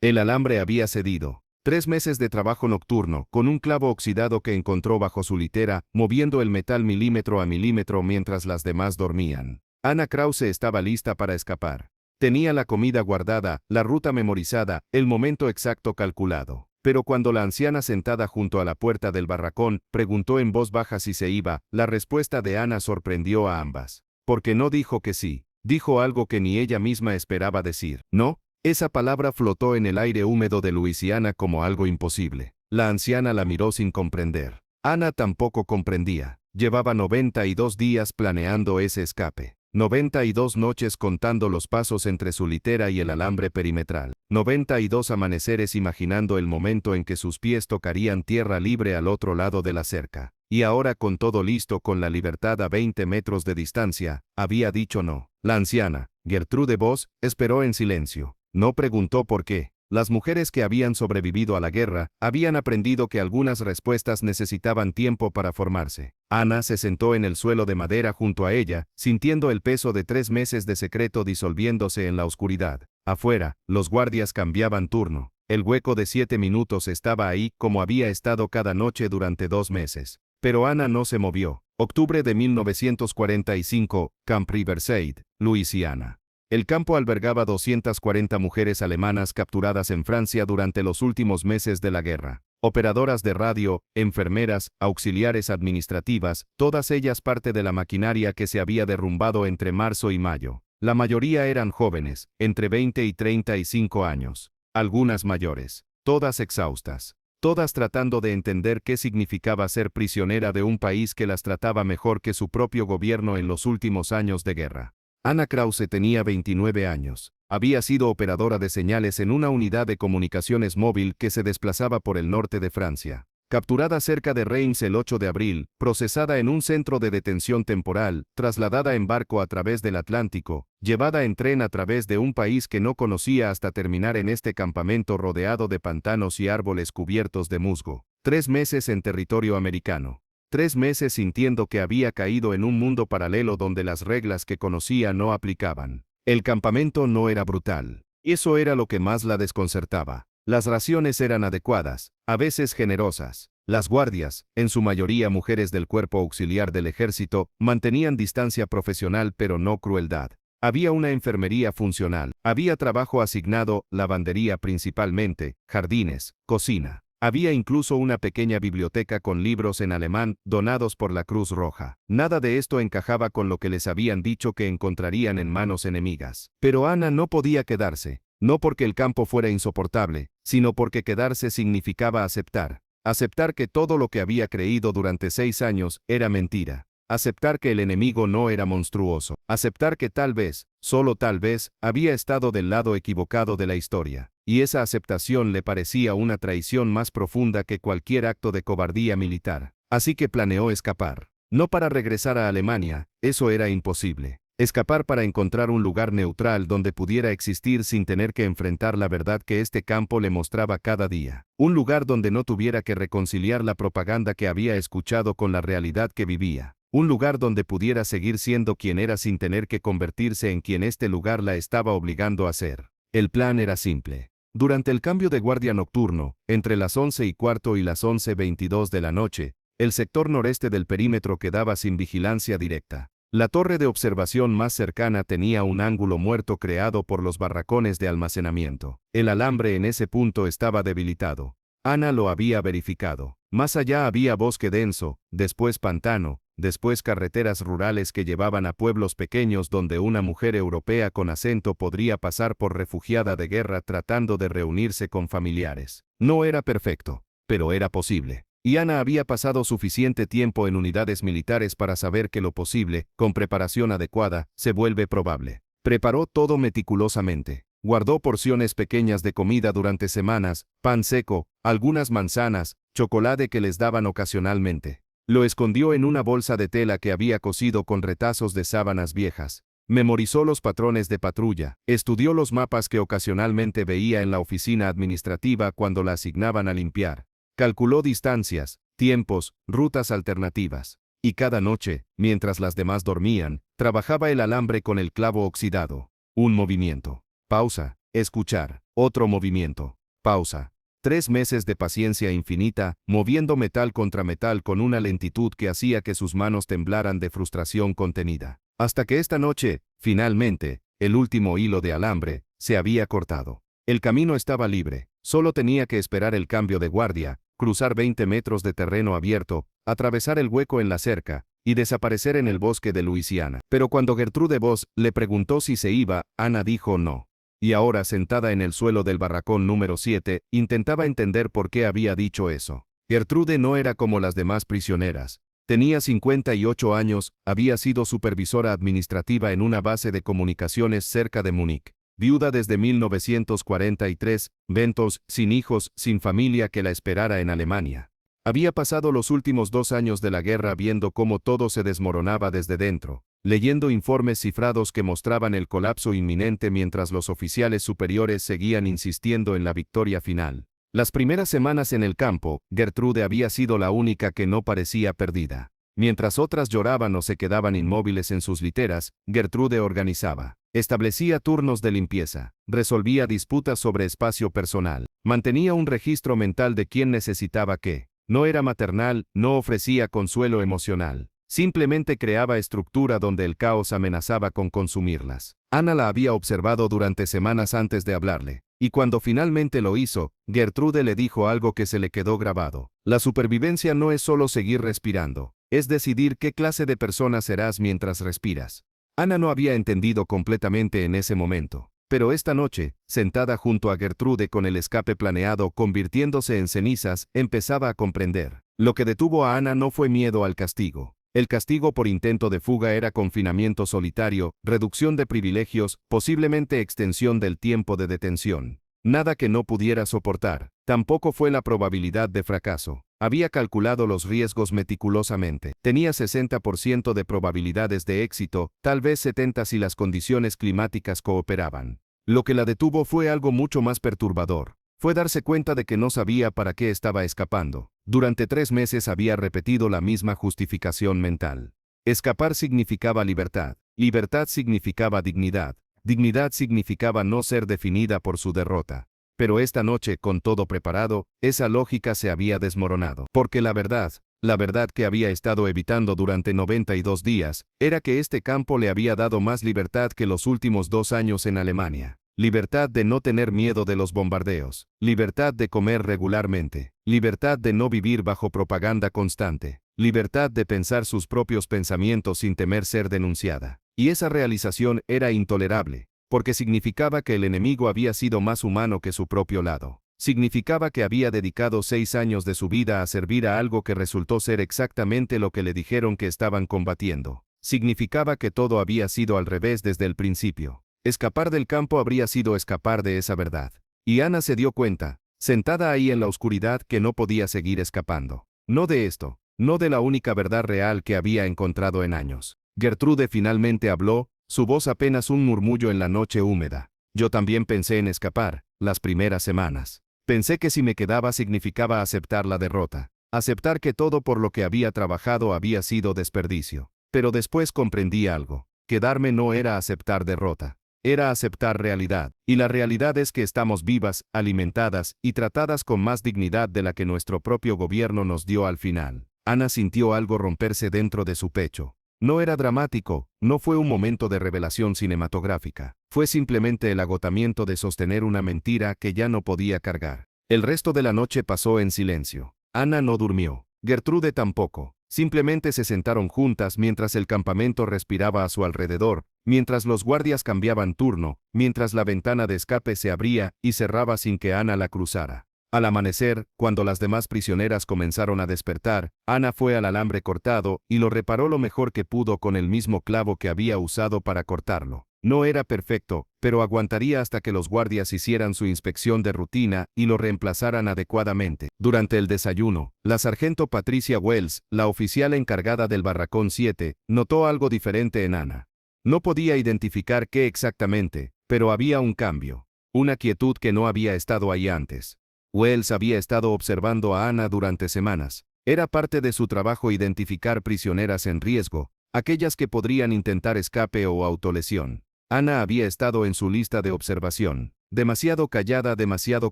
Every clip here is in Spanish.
El alambre había cedido. 3 meses de trabajo nocturno, con un clavo oxidado que encontró bajo su litera, moviendo el metal milímetro a milímetro mientras las demás dormían. Anna Krause estaba lista para escapar. Tenía la comida guardada, la ruta memorizada, el momento exacto calculado. Pero cuando la anciana sentada junto a la puerta del barracón preguntó en voz baja si se iba, la respuesta de Anna sorprendió a ambas. Porque no dijo que sí, dijo algo que ni ella misma esperaba decir. No. Esa palabra flotó en el aire húmedo de Luisiana como algo imposible. La anciana la miró sin comprender. Anna tampoco comprendía. Llevaba 92 días planeando ese escape. 92 noches contando los pasos entre su litera y el alambre perimetral. 92 amaneceres imaginando el momento en que sus pies tocarían tierra libre al otro lado de la cerca. Y ahora, con todo listo, con la libertad a 20 metros de distancia, había dicho no. La anciana, Gertrude Voss, esperó en silencio. No preguntó por qué. Las mujeres que habían sobrevivido a la guerra habían aprendido que algunas respuestas necesitaban tiempo para formarse. Anna se sentó en el suelo de madera junto a ella, sintiendo el peso de 3 meses de secreto disolviéndose en la oscuridad. Afuera, los guardias cambiaban turno. El hueco de 7 minutos estaba ahí como había estado cada noche durante 2 meses. Pero Anna no se movió. Octubre de 1945, Camp Riverside, Luisiana. El campo albergaba 240 mujeres alemanas capturadas en Francia durante los últimos meses de la guerra. Operadoras de radio, enfermeras, auxiliares administrativas, todas ellas parte de la maquinaria que se había derrumbado entre marzo y mayo. La mayoría eran jóvenes, entre 20 y 35 años. Algunas mayores. Todas exhaustas. Todas tratando de entender qué significaba ser prisionera de un país que las trataba mejor que su propio gobierno en los últimos años de guerra. Anna Krause tenía 29 años. Había sido operadora de señales en una unidad de comunicaciones móvil que se desplazaba por el norte de Francia. Capturada cerca de Reims el 8 de abril, procesada en un centro de detención temporal, trasladada en barco a través del Atlántico, llevada en tren a través de un país que no conocía hasta terminar en este campamento rodeado de pantanos y árboles cubiertos de musgo. 3 meses en territorio americano. 3 meses sintiendo que había caído en un mundo paralelo donde las reglas que conocía no aplicaban. El campamento no era brutal. Eso era lo que más la desconcertaba. Las raciones eran adecuadas, a veces generosas. Las guardias, en su mayoría mujeres del cuerpo auxiliar del ejército, mantenían distancia profesional pero no crueldad. Había una enfermería funcional. Había trabajo asignado, lavandería principalmente, jardines, cocina. Había incluso una pequeña biblioteca con libros en alemán, donados por la Cruz Roja. Nada de esto encajaba con lo que les habían dicho que encontrarían en manos enemigas. Pero Anna no podía quedarse, no porque el campo fuera insoportable, sino porque quedarse significaba aceptar. Aceptar que todo lo que había creído durante 6 años era mentira. Aceptar que el enemigo no era monstruoso. Aceptar que tal vez, solo tal vez, había estado del lado equivocado de la historia. Y esa aceptación le parecía una traición más profunda que cualquier acto de cobardía militar. Así que planeó escapar. No para regresar a Alemania, eso era imposible. Escapar para encontrar un lugar neutral donde pudiera existir sin tener que enfrentar la verdad que este campo le mostraba cada día. Un lugar donde no tuviera que reconciliar la propaganda que había escuchado con la realidad que vivía. Un lugar donde pudiera seguir siendo quien era sin tener que convertirse en quien este lugar la estaba obligando a ser. El plan era simple. Durante el cambio de guardia nocturno, entre las 11:15 y las 11:22 de la noche, el sector noreste del perímetro quedaba sin vigilancia directa. La torre de observación más cercana tenía un ángulo muerto creado por los barracones de almacenamiento. El alambre en ese punto estaba debilitado. Anna lo había verificado. Más allá había bosque denso, después pantano, después carreteras rurales que llevaban a pueblos pequeños donde una mujer europea con acento podría pasar por refugiada de guerra tratando de reunirse con familiares. No era perfecto, pero era posible. Y Anna había pasado suficiente tiempo en unidades militares para saber que lo posible, con preparación adecuada, se vuelve probable. Preparó todo meticulosamente. Guardó porciones pequeñas de comida durante semanas, pan seco, algunas manzanas, chocolate que les daban ocasionalmente. Lo escondió en una bolsa de tela que había cosido con retazos de sábanas viejas. Memorizó los patrones de patrulla. Estudió los mapas que ocasionalmente veía en la oficina administrativa cuando la asignaban a limpiar. Calculó distancias, tiempos, rutas alternativas. Y cada noche, mientras las demás dormían, trabajaba el alambre con el clavo oxidado. Un movimiento. Pausa. Escuchar. Otro movimiento. Pausa. 3 meses de paciencia infinita, moviendo metal contra metal con una lentitud que hacía que sus manos temblaran de frustración contenida. Hasta que esta noche, finalmente, el último hilo de alambre se había cortado. El camino estaba libre. Solo tenía que esperar el cambio de guardia, cruzar 20 metros de terreno abierto, atravesar el hueco en la cerca y desaparecer en el bosque de Luisiana. Pero cuando Gertrude Voss le preguntó si se iba, Ana dijo no. Y ahora, sentada en el suelo del barracón número 7, intentaba entender por qué había dicho eso. Gertrude no era como las demás prisioneras. Tenía 58 años, había sido supervisora administrativa en una base de comunicaciones cerca de Múnich. Viuda desde 1943, ventos, sin hijos, sin familia que la esperara en Alemania. Había pasado los últimos 2 años de la guerra viendo cómo todo se desmoronaba desde dentro, leyendo informes cifrados que mostraban el colapso inminente mientras los oficiales superiores seguían insistiendo en la victoria final. Las primeras semanas en el campo, Gertrude había sido la única que no parecía perdida. Mientras otras lloraban o se quedaban inmóviles en sus literas, Gertrude organizaba. Establecía turnos de limpieza, resolvía disputas sobre espacio personal, mantenía un registro mental de quién necesitaba qué. No era maternal, no ofrecía consuelo emocional. Simplemente creaba estructura donde el caos amenazaba con consumirlas. Ana la había observado durante semanas antes de hablarle, y cuando finalmente lo hizo, Gertrude le dijo algo que se le quedó grabado. La supervivencia no es solo seguir respirando, es decidir qué clase de persona serás mientras respiras. Ana no había entendido completamente en ese momento, pero esta noche, sentada junto a Gertrude con el escape planeado convirtiéndose en cenizas, empezaba a comprender. Lo que detuvo a Ana no fue miedo al castigo. El castigo por intento de fuga era confinamiento solitario, reducción de privilegios, posiblemente extensión del tiempo de detención. Nada que no pudiera soportar. Tampoco fue la probabilidad de fracaso. Había calculado los riesgos meticulosamente. Tenía 60% de probabilidades de éxito, tal vez 70 si las condiciones climáticas cooperaban. Lo que la detuvo fue algo mucho más perturbador. Fue darse cuenta de que no sabía para qué estaba escapando. Durante 3 meses había repetido la misma justificación mental. Escapar significaba libertad. Libertad significaba dignidad. Dignidad significaba no ser definida por su derrota. Pero esta noche, con todo preparado, esa lógica se había desmoronado. Porque la verdad que había estado evitando durante 92 días, era que este campo le había dado más libertad que los últimos 2 años en Alemania. Libertad de no tener miedo de los bombardeos. Libertad de comer regularmente. Libertad de no vivir bajo propaganda constante. Libertad de pensar sus propios pensamientos sin temer ser denunciada. Y esa realización era intolerable, porque significaba que el enemigo había sido más humano que su propio lado. Significaba que había dedicado 6 años de su vida a servir a algo que resultó ser exactamente lo que le dijeron que estaban combatiendo. Significaba que todo había sido al revés desde el principio. Escapar del campo habría sido escapar de esa verdad. Y Ana se dio cuenta, sentada ahí en la oscuridad, que no podía seguir escapando. No de esto, no de la única verdad real que había encontrado en años. Gertrude finalmente habló, su voz apenas un murmullo en la noche húmeda. Yo también pensé en escapar, las primeras semanas. Pensé que si me quedaba significaba aceptar la derrota, aceptar que todo por lo que había trabajado había sido desperdicio. Pero después comprendí algo. Quedarme no era aceptar derrota. Era aceptar realidad, y la realidad es que estamos vivas, alimentadas y tratadas con más dignidad de la que nuestro propio gobierno nos dio al final. Ana sintió algo romperse dentro de su pecho. No era dramático, no fue un momento de revelación cinematográfica, fue simplemente el agotamiento de sostener una mentira que ya no podía cargar. El resto de la noche pasó en silencio. Ana no durmió, Gertrude tampoco. Simplemente se sentaron juntas mientras el campamento respiraba a su alrededor, mientras los guardias cambiaban turno, mientras la ventana de escape se abría y cerraba sin que Ana la cruzara. Al amanecer, cuando las demás prisioneras comenzaron a despertar, Ana fue al alambre cortado y lo reparó lo mejor que pudo con el mismo clavo que había usado para cortarlo. No era perfecto, pero aguantaría hasta que los guardias hicieran su inspección de rutina y lo reemplazaran adecuadamente. Durante el desayuno, la sargento Patricia Wells, la oficial encargada del barracón 7, notó algo diferente en Ana. No podía identificar qué exactamente, pero había un cambio, una quietud que no había estado ahí antes. Wells había estado observando a Ana durante semanas. Era parte de su trabajo identificar prisioneras en riesgo, aquellas que podrían intentar escape o autolesión. Ana había estado en su lista de observación. demasiado callada, demasiado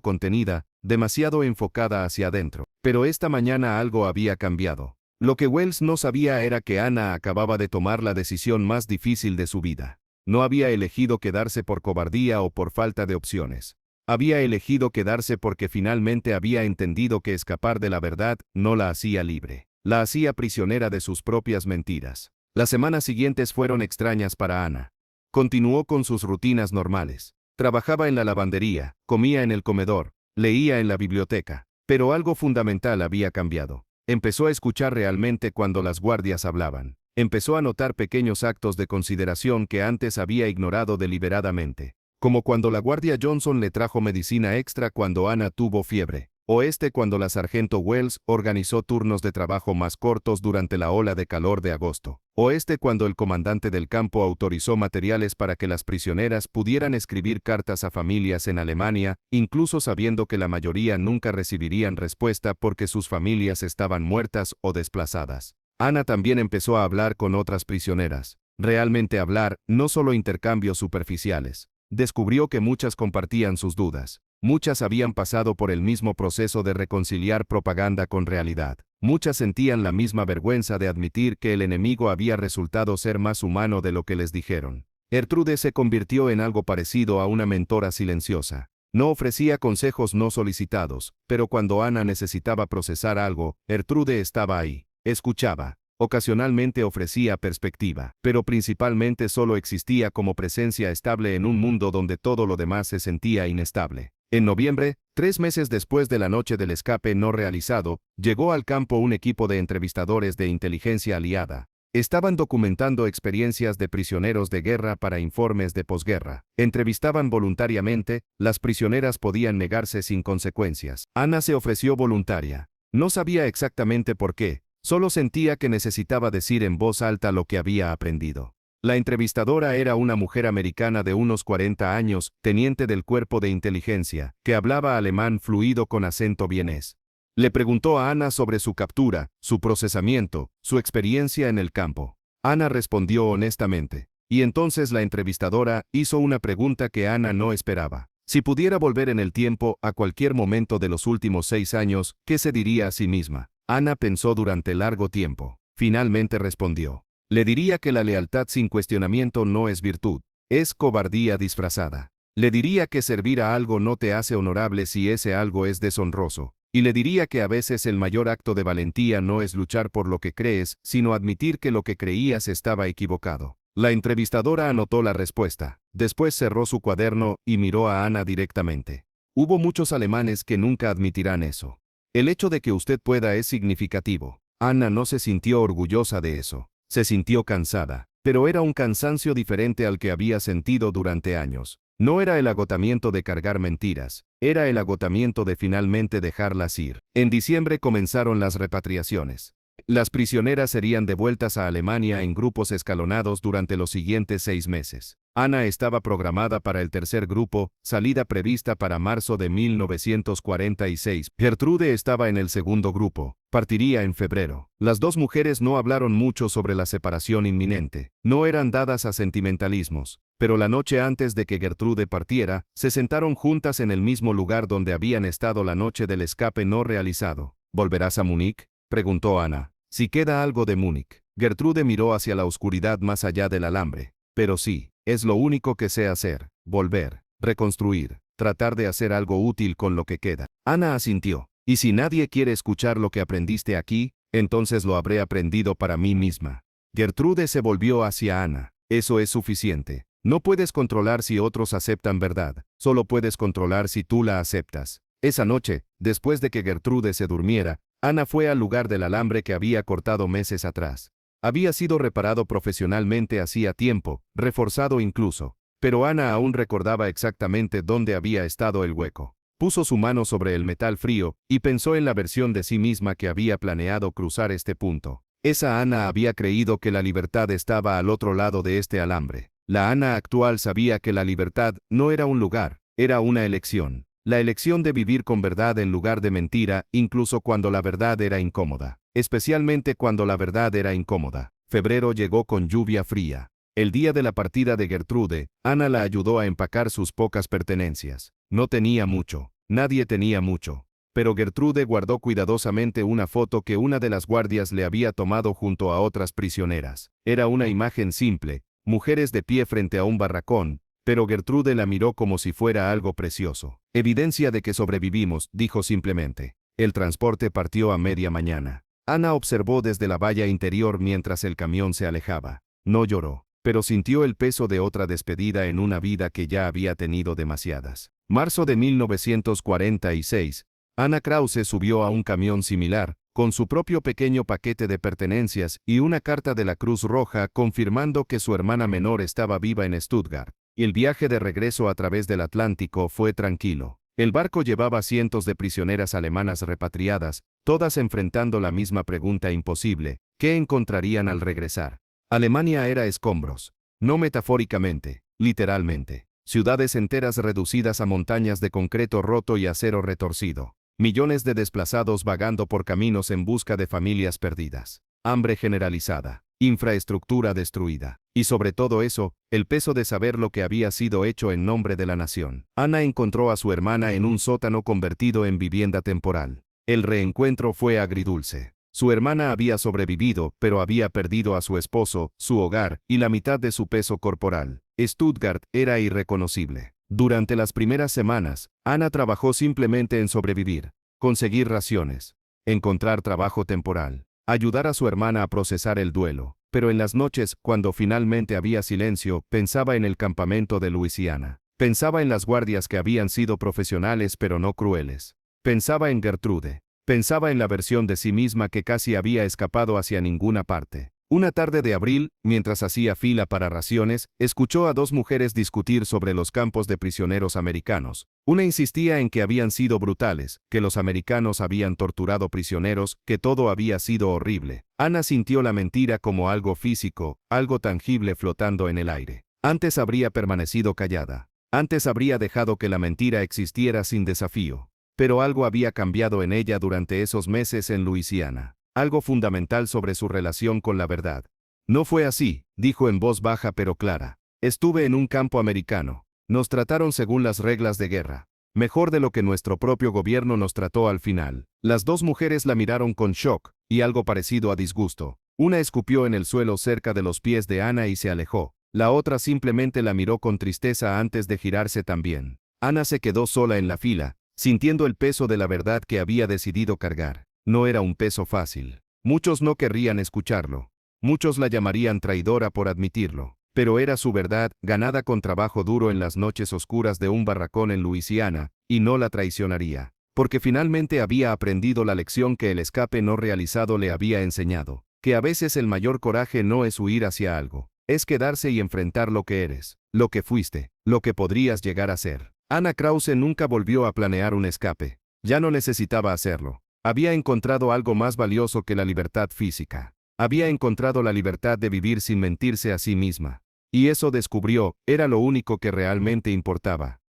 contenida, demasiado enfocada hacia adentro. Pero esta mañana algo había cambiado. Lo que Wells no sabía era que Ana acababa de tomar la decisión más difícil de su vida. No había elegido quedarse por cobardía o por falta de opciones. Había elegido quedarse porque finalmente había entendido que escapar de la verdad no la hacía libre. La hacía prisionera de sus propias mentiras. Las semanas siguientes fueron extrañas para Ana. Continuó con sus rutinas normales. Trabajaba en la lavandería, comía en el comedor, leía en la biblioteca. Pero algo fundamental había cambiado. Empezó a escuchar realmente cuando las guardias hablaban. Empezó a notar pequeños actos de consideración que antes había ignorado deliberadamente. Como cuando la guardia Johnson le trajo medicina extra cuando Ana tuvo fiebre. O cuando la sargento Wells organizó turnos de trabajo más cortos durante la ola de calor de agosto. O cuando el comandante del campo autorizó materiales para que las prisioneras pudieran escribir cartas a familias en Alemania, incluso sabiendo que la mayoría nunca recibirían respuesta porque sus familias estaban muertas o desplazadas. Ana también empezó a hablar con otras prisioneras. Realmente hablar, no solo intercambios superficiales. Descubrió que muchas compartían sus dudas. Muchas habían pasado por el mismo proceso de reconciliar propaganda con realidad. Muchas sentían la misma vergüenza de admitir que el enemigo había resultado ser más humano de lo que les dijeron. Gertrude se convirtió en algo parecido a una mentora silenciosa. No ofrecía consejos no solicitados, pero cuando Ana necesitaba procesar algo, Gertrude estaba ahí. Escuchaba. Ocasionalmente ofrecía perspectiva, pero principalmente solo existía como presencia estable en un mundo donde todo lo demás se sentía inestable. En noviembre, 3 meses después de la noche del escape no realizado, llegó al campo un equipo de entrevistadores de inteligencia aliada. Estaban documentando experiencias de prisioneros de guerra para informes de posguerra. Entrevistaban voluntariamente, las prisioneras podían negarse sin consecuencias. Ana se ofreció voluntaria. No sabía exactamente por qué. Solo sentía que necesitaba decir en voz alta lo que había aprendido. La entrevistadora era una mujer americana de unos 40 años, teniente del cuerpo de inteligencia, que hablaba alemán fluido con acento vienés. Le preguntó a Ana sobre su captura, su procesamiento, su experiencia en el campo. Ana respondió honestamente. Y entonces la entrevistadora hizo una pregunta que Ana no esperaba. Si pudiera volver en el tiempo a cualquier momento de los últimos 6 años, ¿qué se diría a sí misma? Ana pensó durante largo tiempo. Finalmente respondió. Le diría que la lealtad sin cuestionamiento no es virtud, es cobardía disfrazada. Le diría que servir a algo no te hace honorable si ese algo es deshonroso. Y le diría que a veces el mayor acto de valentía no es luchar por lo que crees, sino admitir que lo que creías estaba equivocado. La entrevistadora anotó la respuesta. Después cerró su cuaderno y miró a Ana directamente. Hubo muchos alemanes que nunca admitirán eso. El hecho de que usted pueda es significativo. Ana no se sintió orgullosa de eso. Se sintió cansada, pero era un cansancio diferente al que había sentido durante años. No era el agotamiento de cargar mentiras, era el agotamiento de finalmente dejarlas ir. En diciembre comenzaron las repatriaciones. Las prisioneras serían devueltas a Alemania en grupos escalonados durante los siguientes 6 meses. Ana estaba programada para el tercer grupo, salida prevista para marzo de 1946. Gertrude estaba en el segundo grupo, partiría en febrero. Las dos mujeres no hablaron mucho sobre la separación inminente. No eran dadas a sentimentalismos, pero la noche antes de que Gertrude partiera, se sentaron juntas en el mismo lugar donde habían estado la noche del escape no realizado. ¿Volverás a Múnich?, preguntó Ana. Si queda algo de Múnich. Gertrude miró hacia la oscuridad más allá del alambre. Pero sí, es lo único que sé hacer. Volver, reconstruir, tratar de hacer algo útil con lo que queda. Ana asintió. Y si nadie quiere escuchar lo que aprendiste aquí, entonces lo habré aprendido para mí misma. Gertrude se volvió hacia Ana. Eso es suficiente. No puedes controlar si otros aceptan verdad. Solo puedes controlar si tú la aceptas. Esa noche, después de que Gertrude se durmiera, Ana fue al lugar del alambre que había cortado meses atrás. Había sido reparado profesionalmente hacía tiempo, reforzado incluso, pero Ana aún recordaba exactamente dónde había estado el hueco. Puso su mano sobre el metal frío y pensó en la versión de sí misma que había planeado cruzar este punto. Esa Ana había creído que la libertad estaba al otro lado de este alambre. La Ana actual sabía que la libertad no era un lugar, era una elección. La elección de vivir con verdad en lugar de mentira, incluso cuando la verdad era incómoda. Especialmente cuando la verdad era incómoda. Febrero llegó con lluvia fría. El día de la partida de Gertrude, Ana la ayudó a empacar sus pocas pertenencias. No tenía mucho, nadie tenía mucho. Pero Gertrude guardó cuidadosamente una foto que una de las guardias le había tomado junto a otras prisioneras. Era una imagen simple, mujeres de pie frente a un barracón, pero Gertrude la miró como si fuera algo precioso. Evidencia de que sobrevivimos, dijo simplemente. El transporte partió a media mañana. Ana observó desde la valla interior mientras el camión se alejaba. No lloró, pero sintió el peso de otra despedida en una vida que ya había tenido demasiadas. Marzo de 1946. Ana Krause subió a un camión similar, con su propio pequeño paquete de pertenencias y una carta de la Cruz Roja confirmando que su hermana menor estaba viva en Stuttgart. Y el viaje de regreso a través del Atlántico fue tranquilo. El barco llevaba cientos de prisioneras alemanas repatriadas, todas enfrentando la misma pregunta imposible: ¿qué encontrarían al regresar? Alemania era escombros. No metafóricamente, literalmente. Ciudades enteras reducidas a montañas de concreto roto y acero retorcido. Millones de desplazados vagando por caminos en busca de familias perdidas. Hambre generalizada. Infraestructura destruida. Y sobre todo eso, el peso de saber lo que había sido hecho en nombre de la nación. Ana encontró a su hermana en un sótano convertido en vivienda temporal. El reencuentro fue agridulce. Su hermana había sobrevivido, pero había perdido a su esposo, su hogar, y la mitad de su peso corporal. Stuttgart era irreconocible. Durante las primeras semanas, Ana trabajó simplemente en sobrevivir, conseguir raciones, encontrar trabajo temporal, ayudar a su hermana a procesar el duelo. Pero en las noches, cuando finalmente había silencio, pensaba en el campamento de Luisiana. Pensaba en las guardias que habían sido profesionales pero no crueles. Pensaba en Gertrude. Pensaba en la versión de sí misma que casi había escapado hacia ninguna parte. Una tarde de abril, mientras hacía fila para raciones, escuchó a dos mujeres discutir sobre los campos de prisioneros americanos. Una insistía en que habían sido brutales, que los americanos habían torturado prisioneros, que todo había sido horrible. Ana sintió la mentira como algo físico, algo tangible flotando en el aire. Antes habría permanecido callada. Antes habría dejado que la mentira existiera sin desafío. Pero algo había cambiado en ella durante esos meses en Luisiana. Algo fundamental sobre su relación con la verdad. No fue así, dijo en voz baja pero clara. Estuve en un campo americano. Nos trataron según las reglas de guerra. Mejor de lo que nuestro propio gobierno nos trató al final. Las dos mujeres la miraron con shock, y algo parecido a disgusto. Una escupió en el suelo cerca de los pies de Ana y se alejó. La otra simplemente la miró con tristeza antes de girarse también. Ana se quedó sola en la fila, sintiendo el peso de la verdad que había decidido cargar. No era un peso fácil. Muchos no querrían escucharlo. Muchos la llamarían traidora por admitirlo. Pero era su verdad, ganada con trabajo duro en las noches oscuras de un barracón en Luisiana, y no la traicionaría. Porque finalmente había aprendido la lección que el escape no realizado le había enseñado. Que a veces el mayor coraje no es huir hacia algo. Es quedarse y enfrentar lo que eres, lo que fuiste, lo que podrías llegar a ser. Ana Krause nunca volvió a planear un escape. Ya no necesitaba hacerlo. Había encontrado algo más valioso que la libertad física. Había encontrado la libertad de vivir sin mentirse a sí misma. Y eso descubrió, era lo único que realmente importaba.